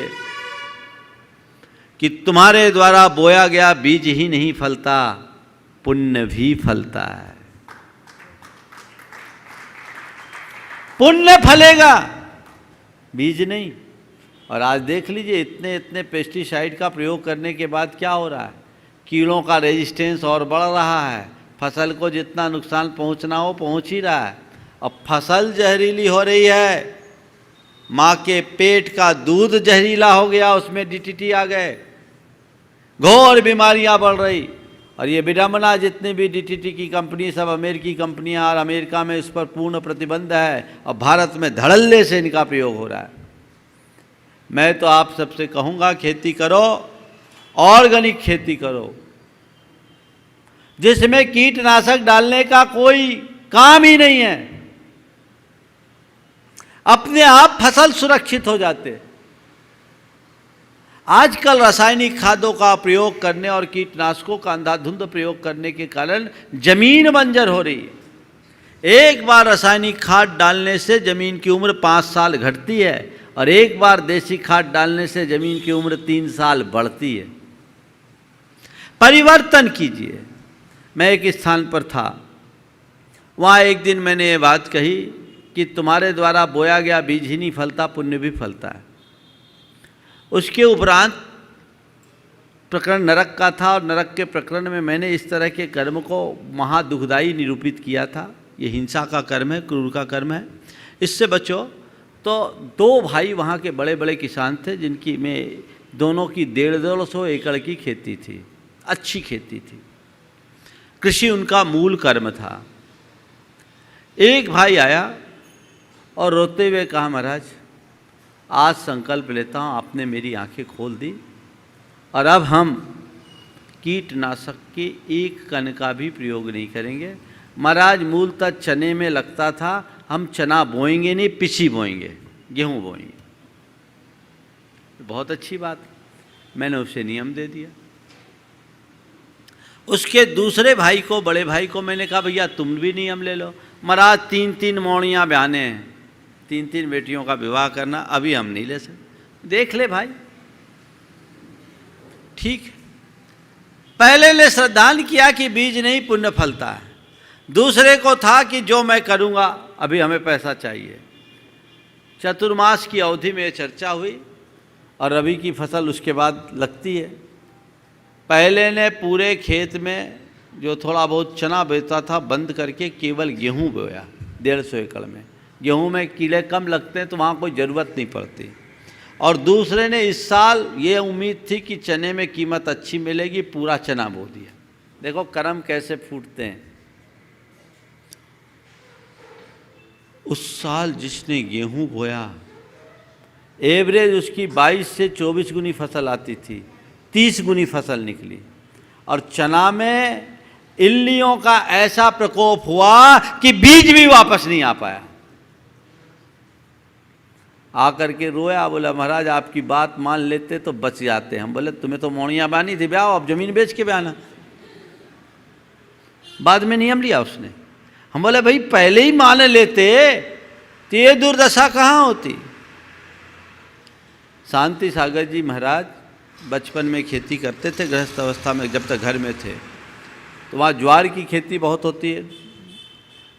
कि तुम्हारे द्वारा बोया गया बीज ही नहीं फलता, पुण्य भी फलता है। पुण्य फलेगा, बीज नहीं। और आज देख लीजिए, इतने इतने पेस्टिसाइड का प्रयोग करने के बाद क्या हो रहा है, कीड़ों का रेजिस्टेंस और बढ़ रहा है, फसल को जितना नुकसान पहुंचना हो पहुंच ही रहा है। अब फसल जहरीली हो रही है, माँ के पेट का दूध जहरीला हो गया, उसमें डीटीटी आ गए, घोर बीमारियां बढ़ रही। और ये विडम्बना, जितनी भी डीटीटी की कंपनी सब अमेरिकी कंपनियां, और अमेरिका में इस पर पूर्ण प्रतिबंध है, और भारत में धड़ल्ले से इनका प्रयोग हो रहा है। मैं तो आप सबसे कहूँगा, खेती करो, ऑर्गेनिक खेती करो, जिसमें कीटनाशक डालने का कोई काम ही नहीं है। अपने आप फसल सुरक्षित हो जाते। आजकल रासायनिक खादों का प्रयोग करने और कीटनाशकों का अंधाधुंध प्रयोग करने के कारण जमीन बंजर हो रही है। एक बार रासायनिक खाद डालने से जमीन की उम्र 5 साल घटती है, और एक बार देसी खाद डालने से जमीन की उम्र 3 साल बढ़ती है। परिवर्तन कीजिए। मैं एक स्थान पर था, वहाँ एक दिन मैंने ये बात कही कि तुम्हारे द्वारा बोया गया बीज ही नहीं फलता, पुण्य भी फलता है। उसके उपरांत प्रकरण नरक का था, और नरक के प्रकरण में मैंने इस तरह के कर्म को महादुखदायी निरूपित किया था। ये हिंसा का कर्म है, क्रूर का कर्म है, इससे बचो। तो 2 भाई वहाँ के बड़े बड़े किसान थे, जिनकी में दोनों की 150-150 एकड़ की खेती थी, अच्छी खेती थी, कृषि उनका मूल कर्म था। एक भाई आया और रोते हुए कहा, महाराज आज संकल्प लेता हूँ, आपने मेरी आंखें खोल दी, और अब हम कीटनाशक के एक कण का भी प्रयोग नहीं करेंगे। महाराज मूलतः चने में लगता था, हम चना बोएंगे नहीं, पिछी बोएंगे, गेहूँ बोएंगे। बहुत अच्छी बात, मैंने उसे नियम दे दिया। उसके दूसरे भाई को, बड़े भाई को मैंने कहा, भैया तुम भी नियम ले लो। महाराज 3-3 मौड़ियाँ ब्याने हैं, 3-3 बेटियों का विवाह करना, अभी हम नहीं ले सकते। देख ले भाई, ठीक है। पहले ने श्रद्धांजलि किया कि बीज नहीं पुण्य फलता है, दूसरे को था कि जो मैं करूँगा, अभी हमें पैसा चाहिए। चतुर्मास की अवधि में चर्चा हुई, और रबी की फसल उसके बाद लगती है। पहले ने पूरे खेत में जो थोड़ा बहुत चना बेचता था बंद करके केवल गेहूं बोया 150 एकड़ में। गेहूं में कीड़े कम लगते हैं तो वहाँ कोई ज़रूरत नहीं पड़ती। और दूसरे ने इस साल ये उम्मीद थी कि चने में कीमत अच्छी मिलेगी, पूरा चना बो दिया। देखो कर्म कैसे फूटते हैं। उस साल जिसने गेहूं बोया, एवरेज उसकी 22 से 24 गुनी फसल आती थी, 30 गुनी फसल निकली। और चना में इल्लियों का ऐसा प्रकोप हुआ कि बीज भी वापस नहीं आ पाया। आकर के रोया, बोला महाराज आपकी बात मान लेते तो बच जाते। हम बोले तुम्हें तो मौड़ियाँ बानी थी, ब्याह अब जमीन बेच के ब्याना। बाद में नियम लिया उसने। हम बोले भाई पहले ही मान लेते तो ये दुर्दशा कहाँ होती। शांति सागर जी महाराज बचपन में खेती करते थे, गृहस्थ अवस्था में जब तक घर में थे, तो वहाँ ज्वार की खेती बहुत होती है।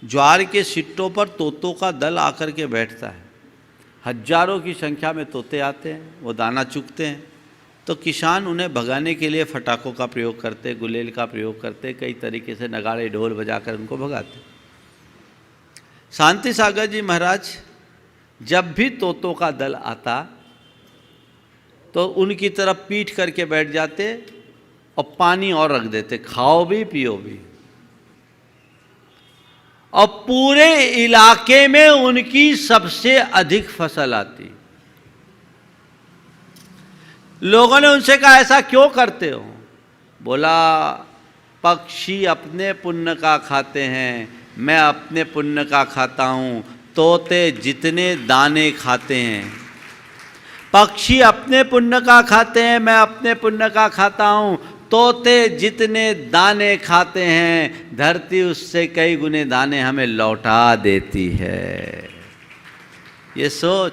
ज्वार के सिट्टों पर तोतों का दल आकर के बैठता है, हजारों की संख्या में तोते आते हैं, वो दाना चुगते हैं। तो किसान उन्हें भगाने के लिए फटाकों का प्रयोग करते, गुलेल का प्रयोग करते, कई तरीके से नगाड़े ढोल बजाकर उनको भगाते। शांति सागर जी महाराज जब भी तोतों का दल आता तो उनकी तरफ पीठ करके बैठ जाते और पानी और रख देते, खाओ भी पियो भी। और पूरे इलाके में उनकी सबसे अधिक फसल आती। लोगों ने उनसे कहा ऐसा क्यों करते हो? बोला पक्षी अपने पुण्य का खाते हैं, मैं अपने पुण्य का खाता हूँ। तोते जितने दाने खाते हैं, पक्षी अपने पुण्य का खाते हैं, मैं अपने पुण्य का खाता हूँ। तोते जितने दाने खाते हैं, धरती उससे कई गुने दाने हमें लौटा देती है। ये सोच,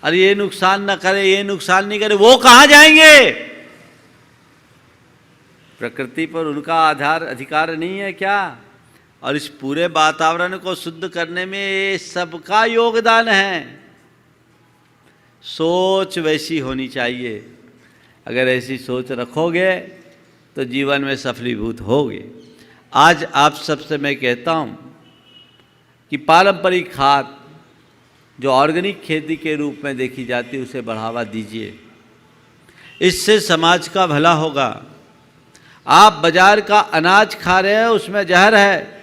अरे ये नुकसान न करे, ये नुकसान नहीं करे, वो कहाँ जाएंगे? प्रकृति पर उनका अधिकार नहीं है क्या? और इस पूरे वातावरण को शुद्ध करने में ये सबका योगदान है। सोच वैसी होनी चाहिए। अगर ऐसी सोच रखोगे तो जीवन में सफलीभूत होगे। आज आप सबसे मैं कहता हूँ कि पारंपरिक खाद जो ऑर्गेनिक खेती के रूप में देखी जाती है उसे बढ़ावा दीजिए। इससे समाज का भला होगा। आप बाजार का अनाज खा रहे हैं उसमें जहर है,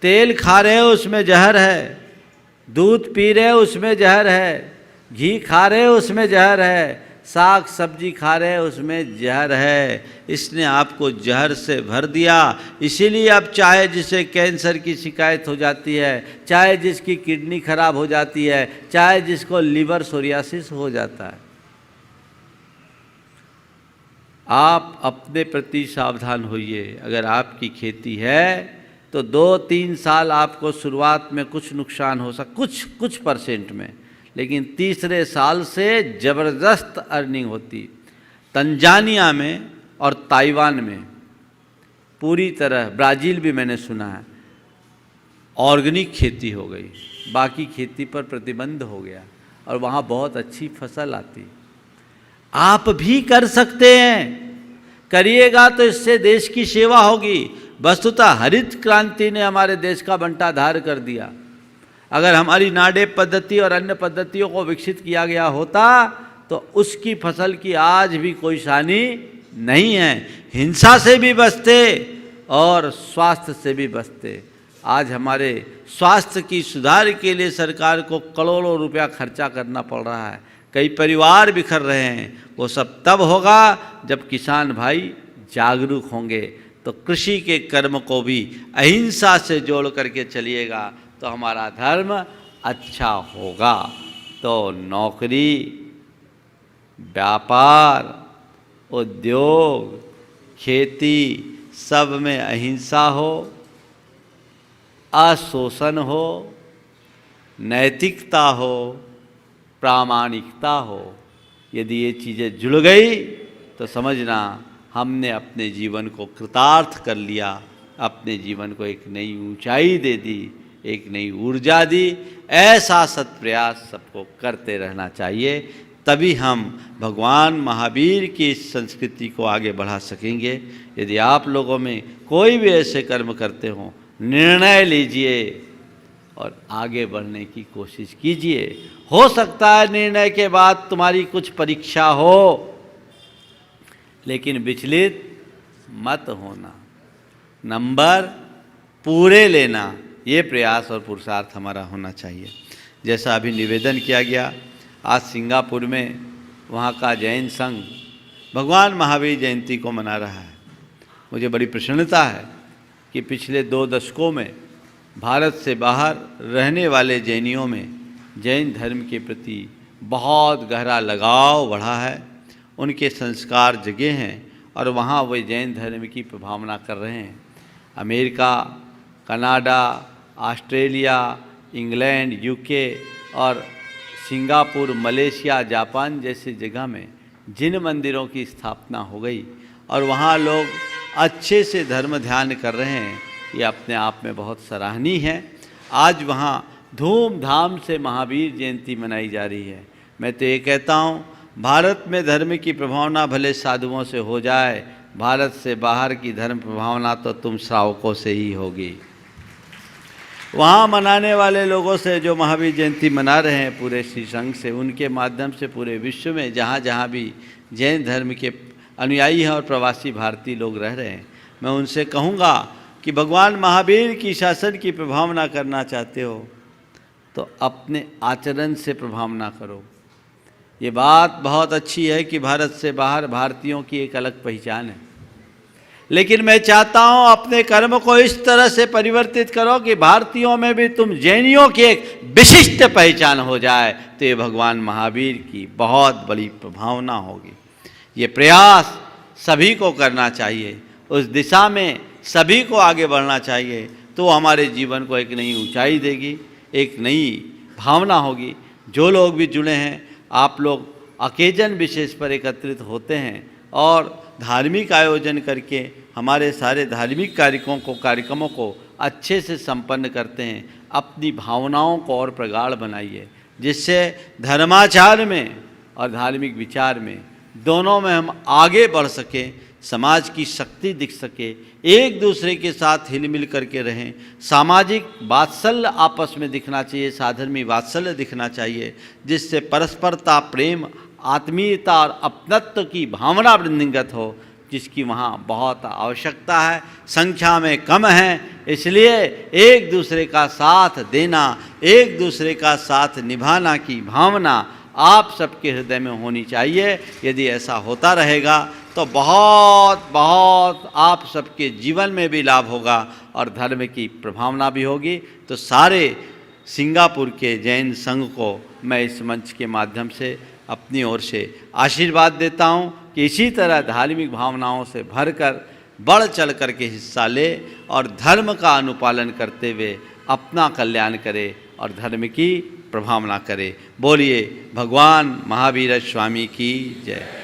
तेल खा रहे हो उसमें जहर है, दूध पी रहे हो उसमें जहर है, घी खा रहे हो उसमें जहर है, साग सब्जी खा रहे हो उसमें जहर है। इसने आपको जहर से भर दिया। इसीलिए अब चाहे जिसे कैंसर की शिकायत हो जाती है, चाहे जिसकी किडनी खराब हो जाती है, चाहे जिसको लिवर सोरियासिस हो जाता है, आप अपने प्रति सावधान होइए। अगर आपकी खेती है तो 2-3 साल आपको शुरुआत में कुछ नुकसान हो कुछ परसेंट में, लेकिन तीसरे साल से ज़बरदस्त अर्निंग होती। तंजानिया में और ताइवान में पूरी तरह, ब्राज़ील भी मैंने सुना है, ऑर्गेनिक खेती हो गई, बाकी खेती पर प्रतिबंध हो गया और वहाँ बहुत अच्छी फसल आती। आप भी कर सकते हैं, करिएगा तो इससे देश की सेवा होगी। वस्तुतः हरित क्रांति ने हमारे देश का बंटाधार कर दिया। अगर हमारी नाडेप पद्धति और अन्य पद्धतियों को विकसित किया गया होता तो उसकी फसल की आज भी कोई हानि नहीं है। हिंसा से भी बचते और स्वास्थ्य से भी बचते। आज हमारे स्वास्थ्य की सुधार के लिए सरकार को करोड़ों रुपया खर्चा करना पड़ रहा है, कई परिवार बिखर रहे हैं। वो सब तब होगा जब किसान भाई जागरूक होंगे। तो कृषि के कर्म को भी अहिंसा से जोड़ करके चलिएगा तो हमारा धर्म अच्छा होगा। तो नौकरी, व्यापार, उद्योग, खेती सब में अहिंसा हो, अशोषण हो, नैतिकता हो, प्रामाणिकता हो। यदि ये चीज़ें जुड़ गई तो समझना हमने अपने जीवन को कृतार्थ कर लिया, अपने जीवन को एक नई ऊंचाई दे दी, एक नई ऊर्जा दी। ऐसा सत्प्रयास सबको करते रहना चाहिए, तभी हम भगवान महावीर की इस संस्कृति को आगे बढ़ा सकेंगे। यदि आप लोगों में कोई भी ऐसे कर्म करते हों, निर्णय लीजिए और आगे बढ़ने की कोशिश कीजिए। हो सकता है निर्णय के बाद तुम्हारी कुछ परीक्षा हो, लेकिन विचलित मत होना, नंबर पूरे लेना, ये प्रयास और पुरुषार्थ हमारा होना चाहिए। जैसा अभी निवेदन किया गया, आज सिंगापुर में वहाँ का जैन संघ भगवान महावीर जयंती को मना रहा है। मुझे बड़ी प्रसन्नता है कि पिछले 2 दशकों में भारत से बाहर रहने वाले जैनियों में जैन धर्म के प्रति बहुत गहरा लगाव बढ़ा है। उनके संस्कार जगे हैं और वहाँ वे जैन धर्म की प्रभावना कर रहे हैं। America, Canada, Australia, England, UK और सिंगापुर, मलेशिया, जापान जैसी जगह में जिन मंदिरों की स्थापना हो गई और वहाँ लोग अच्छे से धर्म ध्यान कर रहे हैं, ये अपने आप में बहुत सराहनीय है। आज वहाँ धूमधाम से महावीर जयंती मनाई जा रही है। मैं तो ये कहता हूँ, भारत में धर्म की प्रभावना भले साधुओं से हो जाए, भारत से बाहर की धर्म प्रभावना तो तुम श्रावकों से ही होगी। वहाँ मनाने वाले लोगों से जो महावीर जयंती मना रहे हैं पूरे श्री संघ से, उनके माध्यम से पूरे विश्व में जहाँ जहाँ भी जैन धर्म के अनुयायी हैं और प्रवासी भारतीय लोग रह रहे हैं, मैं उनसे कहूँगा कि भगवान महावीर की शासन की प्रभावना करना चाहते हो तो अपने आचरण से प्रभावना करो। ये बात बहुत अच्छी है कि भारत से बाहर भारतीयों की एक अलग पहचान है, लेकिन मैं चाहता हूँ अपने कर्म को इस तरह से परिवर्तित करो कि भारतीयों में भी तुम जैनियों की एक विशिष्ट पहचान हो जाए, तो ये भगवान महावीर की बहुत बड़ी प्रभावना होगी। ये प्रयास सभी को करना चाहिए, उस दिशा में सभी को आगे बढ़ना चाहिए, तो हमारे जीवन को एक नई ऊंचाई देगी, एक नई भावना होगी। जो लोग भी जुड़े हैं, आप लोग अकेजन विशेष पर एकत्रित होते हैं और धार्मिक आयोजन करके हमारे सारे धार्मिक कार्यक्रमों को अच्छे से संपन्न करते हैं। अपनी भावनाओं को और प्रगाढ़ बनाइए, जिससे धर्माचार में और धार्मिक विचार में दोनों में हम आगे बढ़ सकें, समाज की शक्ति दिख सके, एक दूसरे के साथ हिल मिल करके रहें। सामाजिक वात्सल्य आपस में दिखना चाहिए, साधर्मी वात्सल्य दिखना चाहिए, जिससे परस्परता, प्रेम, आत्मीयता और अपनत्व की भावना वृद्धिंगत हो, जिसकी वहाँ बहुत आवश्यकता है। संख्या में कम है, इसलिए एक दूसरे का साथ देना, एक दूसरे का साथ निभाना की भावना आप सबके हृदय में होनी चाहिए। यदि ऐसा होता रहेगा तो बहुत बहुत आप सबके जीवन में भी लाभ होगा और धर्म की प्रभावना भी होगी। तो सारे सिंगापुर के जैन संघ को मैं इस मंच के माध्यम से अपनी ओर से आशीर्वाद देता हूँ कि इसी तरह धार्मिक भावनाओं से भरकर बढ़ चढ़ कर के हिस्सा ले और धर्म का अनुपालन करते हुए अपना कल्याण करे और धर्म की प्रभावना करे। बोलिए भगवान महावीर स्वामी की जय।